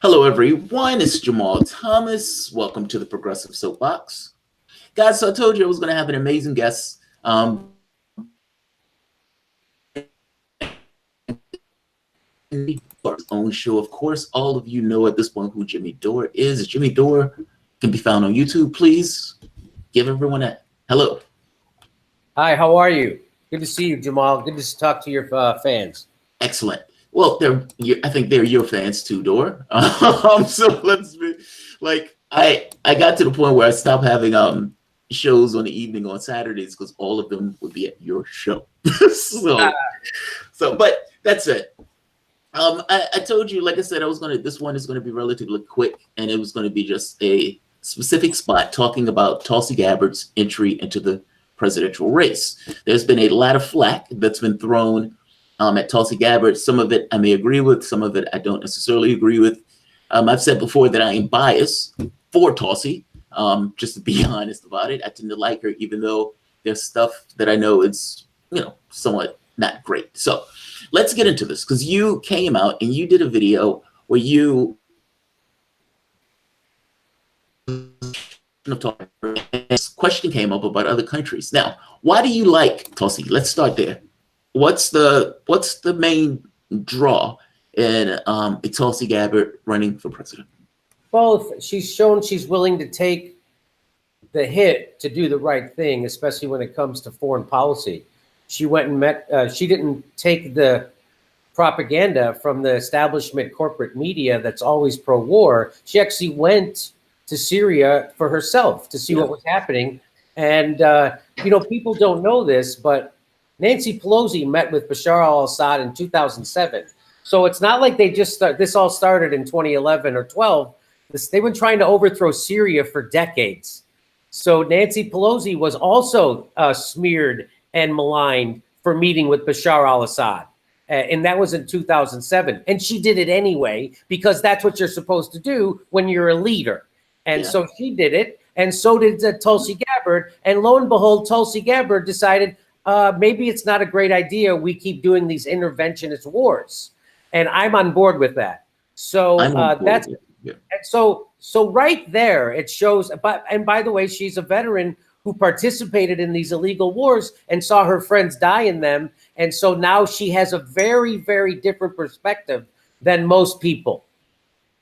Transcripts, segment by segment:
Hello, everyone. It's Jamarl Thomas. Welcome to the Progressive Soapbox. Guys, so I told you I was going to have an amazing guest. His own show. Of course, all of you know at this point who Jimmy Dore is. Jimmy Dore can be found on YouTube. Please give everyone a hello. Hi, how are you? Good to see you, Jamal. Good to talk to your fans. Excellent. Well, I think they're your fans too, Dore. So let's be like I got to the point where I stopped having shows on the evening on Saturdays because all of them would be at your show. But that's it. I told you, like I said, this one is gonna be relatively quick, and it was gonna be just a specific spot talking about Tulsi Gabbard's entry into the presidential race. There's been a lot of flack that's been thrown at Tulsi Gabbard. Some of it I may agree with, some of it I don't necessarily agree with. I've said before that I am biased for Tulsi, just to be honest about it. I tend to like her, even though there's stuff that I know is, somewhat not great. So let's get into this, because you came out and you did a video where you this question came up about other countries. Now, why do you like Tulsi? Let's start there. What's the main draw in Tulsi Gabbard running for president? Both. She's shown she's willing to take the hit to do the right thing, especially when it comes to foreign policy. She went and met. She didn't take the propaganda from the establishment corporate media that's always pro-war. She actually went to Syria for herself to see what was happening. And people don't know this, but Nancy Pelosi met with Bashar al-Assad in 2007. So it's not like they just this all started in 2011 or 12. They've been trying to overthrow Syria for decades. So Nancy Pelosi was also smeared and maligned for meeting with Bashar al-Assad. And that was in 2007. And she did it anyway, because that's what you're supposed to do when you're a leader. And so she did it. And so did Tulsi Gabbard. And lo and behold, Tulsi Gabbard decided, maybe it's not a great idea we keep doing these interventionist wars. And I'm on board with that. So that's and so right there it shows. And by the way, she's a veteran who participated in these illegal wars and saw her friends die in them. And so now she has a very, very different perspective than most people.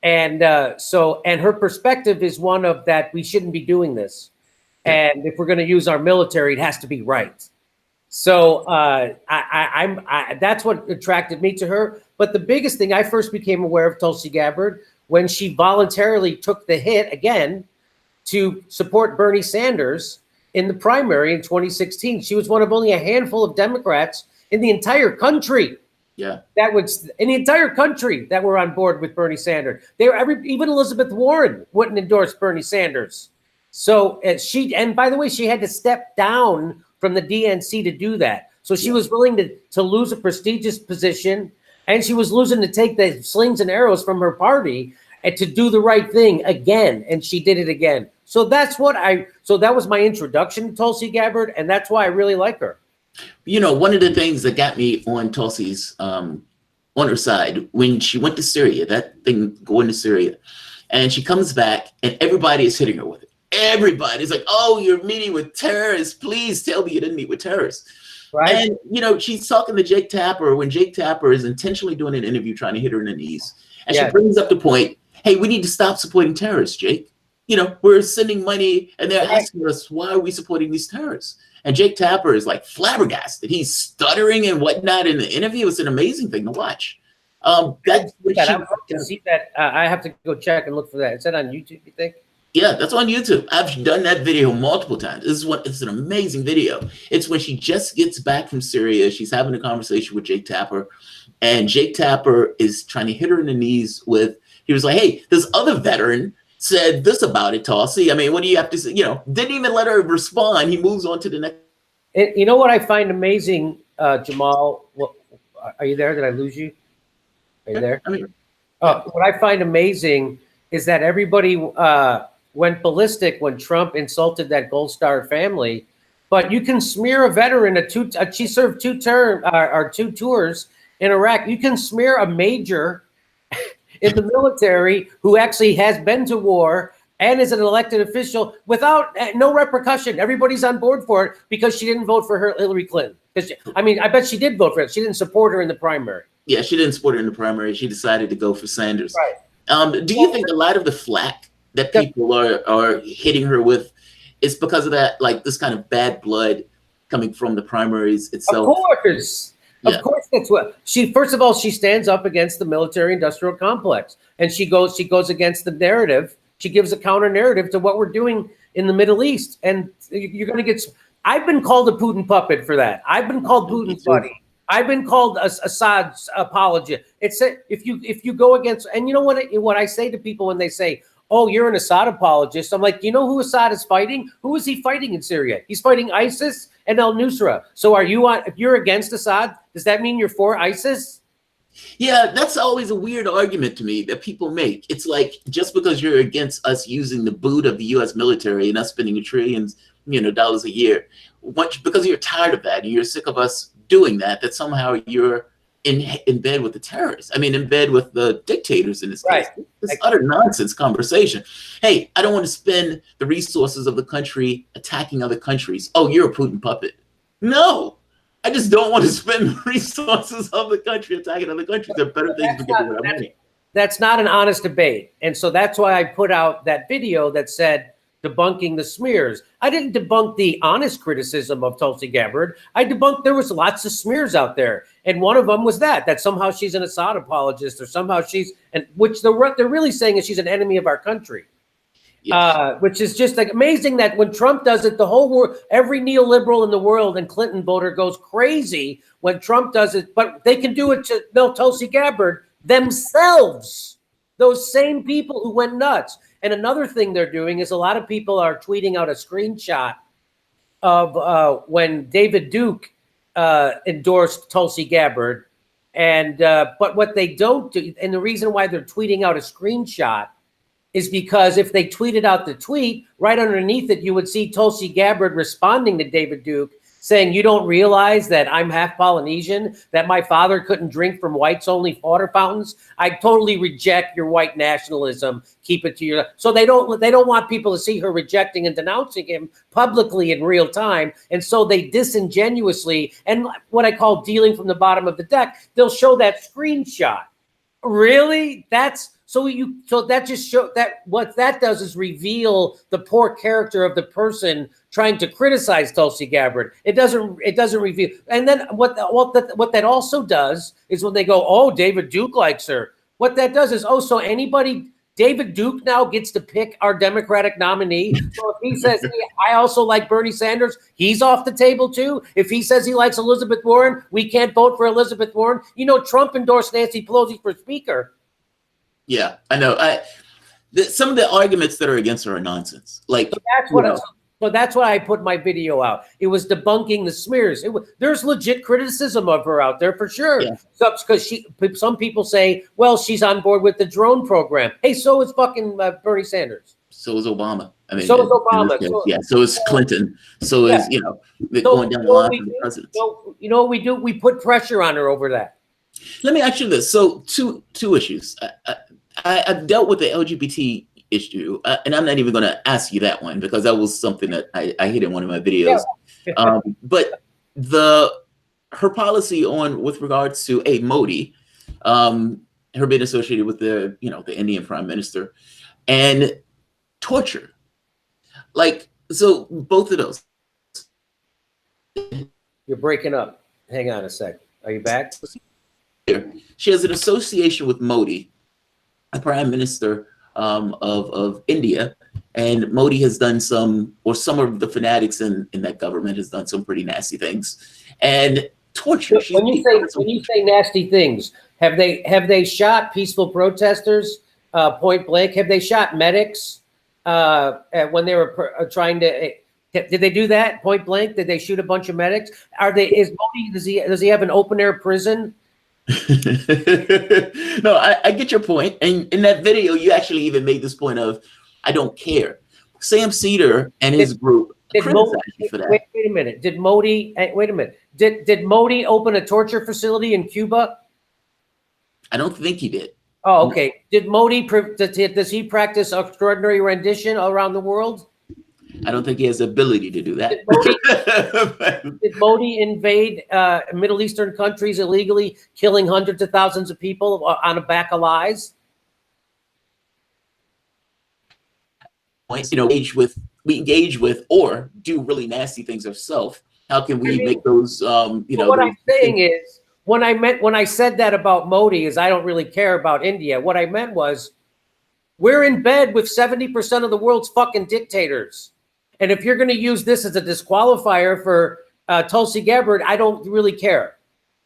And and her perspective is one of that we shouldn't be doing this. And if we're going to use our military, it has to be right. So that's what attracted me to her. But the biggest thing, I first became aware of Tulsi Gabbard when she voluntarily took the hit again to support Bernie Sanders in the primary in 2016. She was one of only a handful of Democrats in the entire country. That was in the entire country that were on board with Bernie Sanders. Even Elizabeth Warren wouldn't endorse Bernie Sanders. So and by the way, she had to step down from the DNC to do that. So she was willing to lose a prestigious position, and she was losing to take the slings and arrows from her party and to do the right thing again. And she did it again. So that was my introduction to Tulsi Gabbard, and that's why I really like her. One of the things that got me on Tulsi's on her side when she went to Syria, that thing going to Syria, and she comes back and everybody is hitting her with it. Everybody's like, "Oh, you're meeting with terrorists. Please tell me you didn't meet with terrorists." Right. And she's talking to Jake Tapper when Jake Tapper is intentionally doing an interview trying to hit her in the knees. And she brings up the point, "Hey, we need to stop supporting terrorists, Jake. We're sending money and they're asking us, why are we supporting these terrorists?" And Jake Tapper is like flabbergasted. He's stuttering and whatnot in the interview. It's an amazing thing to watch. That's to see that. I have to go check and look for that. Is that on YouTube, you think? Yeah, that's on YouTube. I've done that video multiple times. It's an amazing video. It's when she just gets back from Syria. She's having a conversation with Jake Tapper, and Jake Tapper is trying to hit her in the knees with, he was like, "Hey, this other veteran said this about it, Tulsi. I mean, what do you have to say?" Didn't even let her respond. He moves on to the next. You know what I find amazing, Jamal? Are you there? Did I lose you? Are you there? What I find amazing is that everybody went ballistic when Trump insulted that Gold Star family. But you can smear a veteran, she served two tours in Iraq. You can smear a major in the military who actually has been to war and is an elected official without no repercussion. Everybody's on board for it because she didn't vote for Hillary Clinton. Because I mean, I bet she did vote for it. She didn't support her in the primary. Yeah, she didn't support her in the primary. She decided to go for Sanders. Right. Do you think a lot of the flack that people are hitting her with is because of that, like this kind of bad blood coming from the primaries itself? Of course. Yeah. Of course, that's what first of all, she stands up against the military-industrial complex, and she goes against the narrative. She gives a counter narrative to what we're doing in the Middle East, and you're going to get. I've been called a Putin puppet for that. I've been called Putin's buddy. I've been called Assad's apologist. It's if you go against, and you know what I say to people when they say, "Oh, you're an Assad apologist," I'm like, you know who Assad is fighting? Who is he fighting in Syria? He's fighting ISIS and al-Nusra. So if you're against Assad, does that mean you're for ISIS? Yeah, that's always a weird argument to me that people make. It's like, just because you're against us using the boot of the U.S. military and us spending trillions, dollars a year, because you're tired of that and you're sick of us doing that, that somehow you're in bed with the terrorists. I mean, in bed with the dictators in this case. It's utter nonsense conversation. Hey, I don't want to spend the resources of the country attacking other countries. Oh, you're a Putin puppet. No. I just don't want to spend the resources of the country attacking other countries. There are better things to get with our money. That's not an honest debate. And so that's why I put out that video that said debunking the smears. I didn't debunk the honest criticism of Tulsi Gabbard. I debunked there was lots of smears out there. And one of them was that somehow she's an Assad apologist, or somehow which they're really saying is she's an enemy of our country. Yes. Which is just like amazing that when Trump does it, the whole world, every neoliberal in the world and Clinton voter goes crazy when Trump does it, but they can do it to Tulsi Gabbard themselves, those same people who went nuts. And another thing they're doing is a lot of people are tweeting out a screenshot of when David Duke endorsed Tulsi Gabbard. And but what they don't do, and the reason why they're tweeting out a screenshot is because if they tweeted out the tweet, right underneath it, you would see Tulsi Gabbard responding to David Duke saying, "You don't realize that I'm half Polynesian, that my father couldn't drink from whites-only water fountains? I totally reject your white nationalism. Keep it to your..." So they don't want people to see her rejecting and denouncing him publicly in real time. And so they disingenuously, and what I call dealing from the bottom of the deck, they'll show that screenshot. Really? So that just show that what that does is reveal the poor character of the person trying to criticize Tulsi Gabbard. It doesn't reveal. And then what that also does is when they go, "Oh, David Duke likes her," what that does is, so David Duke now gets to pick our Democratic nominee. So if he says, "Hey, I also like Bernie Sanders," he's off the table too. If he says he likes Elizabeth Warren, we can't vote for Elizabeth Warren. Trump endorsed Nancy Pelosi for Speaker. Yeah, I know. Some of the arguments that are against her are nonsense. Like, so that's why I put my video out. It was debunking the smears. There's legit criticism of her out there for sure. Yeah. So because some people say, well, she's on board with the drone program. Hey, so is fucking Bernie Sanders. So is Obama. I mean, so is Obama. So is Clinton. So is going down the line for the president. So you know what we do? We put pressure on her over that. Let me ask you this. So two issues. I've dealt with the LGBT issue, and I'm not even going to ask you that one because that was something that I hit in one of my videos. Yeah. But her policy with regards to Modi, her being associated with the Indian Prime Minister, and torture, so both of those. You're breaking up. Hang on a sec. Are you back? She has an association with Modi, the Prime Minister of India, and Modi has done some of the fanatics in that government has done some pretty nasty things, and torture. When you say nasty things, have they shot peaceful protesters point blank? Have they shot medics when they were trying to? Did they do that point blank? Did they shoot a bunch of medics? Is Modi, does he have an open air prison? No, I get your point. And in that video, you actually even made this point of, I don't care. Sam Cedar and his group criticized you for that. Wait a minute. Did Modi open a torture facility in Cuba? I don't think he did. Oh, okay. Did Modi, does he practice extraordinary rendition around the world? I don't think he has the ability to do that. Did Modi invade Middle Eastern countries illegally, killing hundreds of thousands of people on a back of lies? You know, we engage with or do really nasty things ourselves. How can we make those, you know? What I'm saying is, when I said that about Modi is I don't really care about India. What I meant was, we're in bed with 70% of the world's fucking dictators. And if you're going to use this as a disqualifier for Tulsi Gabbard, I don't really care.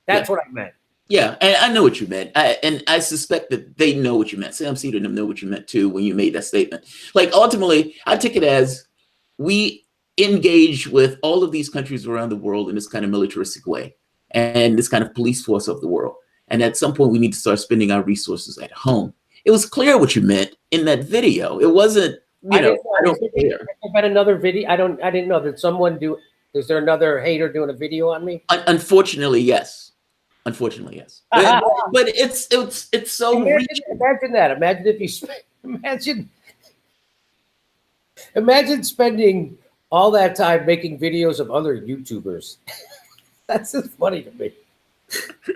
That's what I meant. Yeah, and I know what you meant. And I suspect that they know what you meant. Sam Cedar and them know what you meant too when you made that statement. Like, ultimately, I take it as we engage with all of these countries around the world in this kind of militaristic way and this kind of police force of the world. And at some point, we need to start spending our resources at home. It was clear what you meant in that video. It wasn't, you know, I don't care. I've had another video. I didn't know that someone is there another hater doing a video on me? Unfortunately, yes. Unfortunately, yes. But it's so imagine that. Imagine if you imagine spending all that time making videos of other YouTubers. That's just funny to me.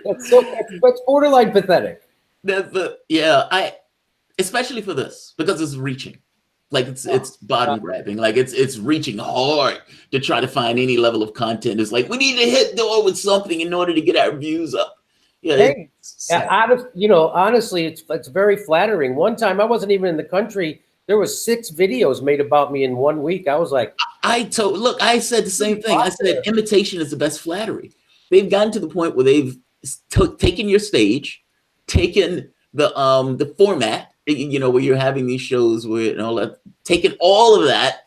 That's borderline pathetic. Especially for this, because it's reaching. Like it's bottom grabbing. Like it's reaching hard to try to find any level of content. It's like we need to hit Dore with something in order to get our views up. Yeah, hey, honestly, it's very flattering. One time I wasn't even in the country. There was 6 videos made about me in 1 week. I was like, I said the same thing. I said imitation is the best flattery. They've gotten to the point where they've taken your stage, taken the format, you know, where you're having these shows with and all that, taken all of that,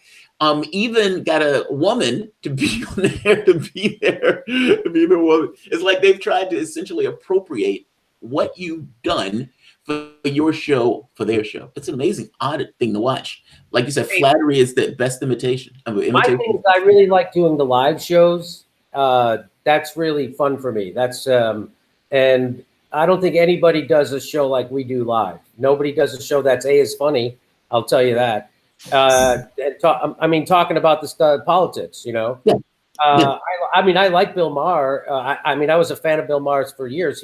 even got a woman to be on there, to be the woman. It's like they've tried to essentially appropriate what you've done for your show, for their show. It's an amazing, odd thing to watch. Like you said, flattery is the best imitation. My thing is, I really like doing the live shows. That's really fun for me. That's and I don't think anybody does a show like we do live. Nobody does a show that's as funny. I'll tell you that. I mean, talking about the politics, you know. Yeah. I mean, I like Bill Maher. I mean, I was a fan of Bill Maher's for years.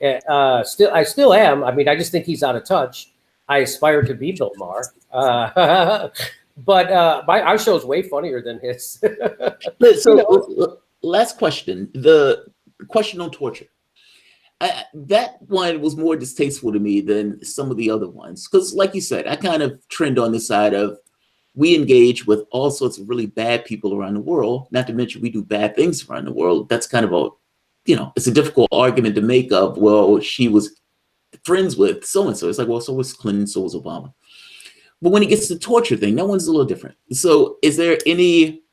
I still am. I mean, I just think he's out of touch. I aspire to be Bill Maher. But our show is way funnier than his. So, last question. The question on torture. That one was more distasteful to me than some of the other ones. Because like you said, I kind of trend on the side of we engage with all sorts of really bad people around the world, not to mention we do bad things around the world. That's kind of a, you know, it's a difficult argument to make of, well, she was friends with so-and-so. It's like, well, so was Clinton, so was Obama. But when it gets to the torture thing, that one's a little different. So is there any,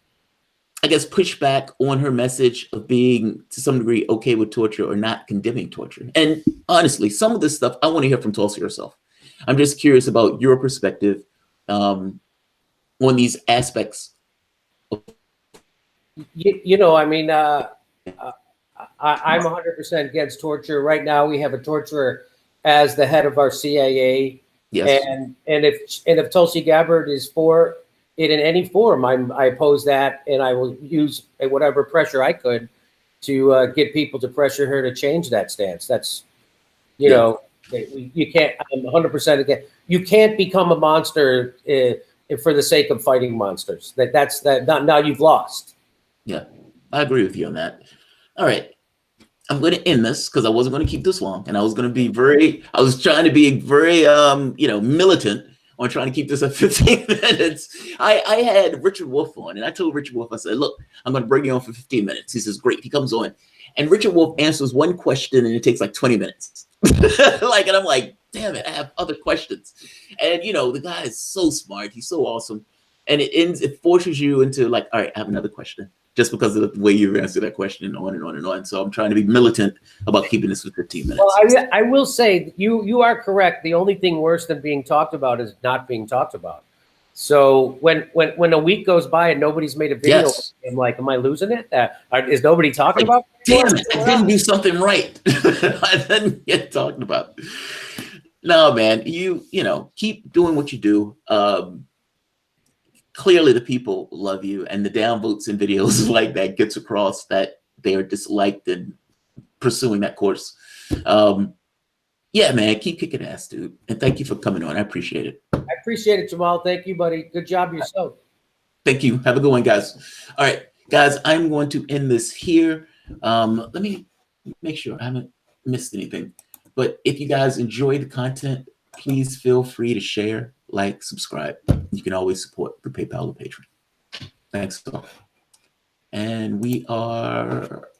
I guess, pushback on her message of being, to some degree, okay with torture or not condemning torture? And honestly, some of this stuff I want to hear from Tulsi herself. I'm just curious about your perspective on these aspects. You know, I mean, I'm 100% against torture. Right now, we have a torturer as the head of our CIA. Yes. And if Tulsi Gabbard is for it in any form, I oppose that, and I will use whatever pressure I could to get people to pressure her to change that stance. That's, you know, you can't. I'm 100% against. You can't become a monster for the sake of fighting monsters. That's now you've lost. Yeah, I agree with you on that. All right. I'm going to end this because I wasn't going to keep this long, and I was trying to be very, you know, militant on trying to keep this at 15 minutes. I had Richard Wolff on, and I told Richard Wolff, I said, look, I'm going to bring you on for 15 minutes. He says, great. He comes on, and Richard Wolff answers one question, and it takes like 20 minutes. And I'm like, damn it, I have other questions. And, you know, the guy is so smart. He's so awesome. And it forces you into like, all right, I have another question. Just because of the way you answer that question and on and on and on. So I'm trying to be militant about keeping this for 15 minutes. Well, I will say you are correct. The only thing worse than being talked about is not being talked about. So when a week goes by and nobody's made a video, yes. I'm like, am I losing it? Is nobody talking about it? Damn it, I didn't do something right. I didn't get talked about. No, man, you know, keep doing what you do. Clearly the people love you, and the downvotes and videos like that gets across that they are disliked and pursuing that course. Yeah, man, keep kicking ass, dude. And thank you for coming on. I appreciate it. I appreciate it, Jamarl. Thank you, buddy. Good job yourself. Thank you. Have a good one, guys. All right, guys, I'm going to end this here. Let me make sure I haven't missed anything. But if you guys enjoy the content, please feel free to share, like, subscribe. You can always support through PayPal or Patreon. Thanks all. And we are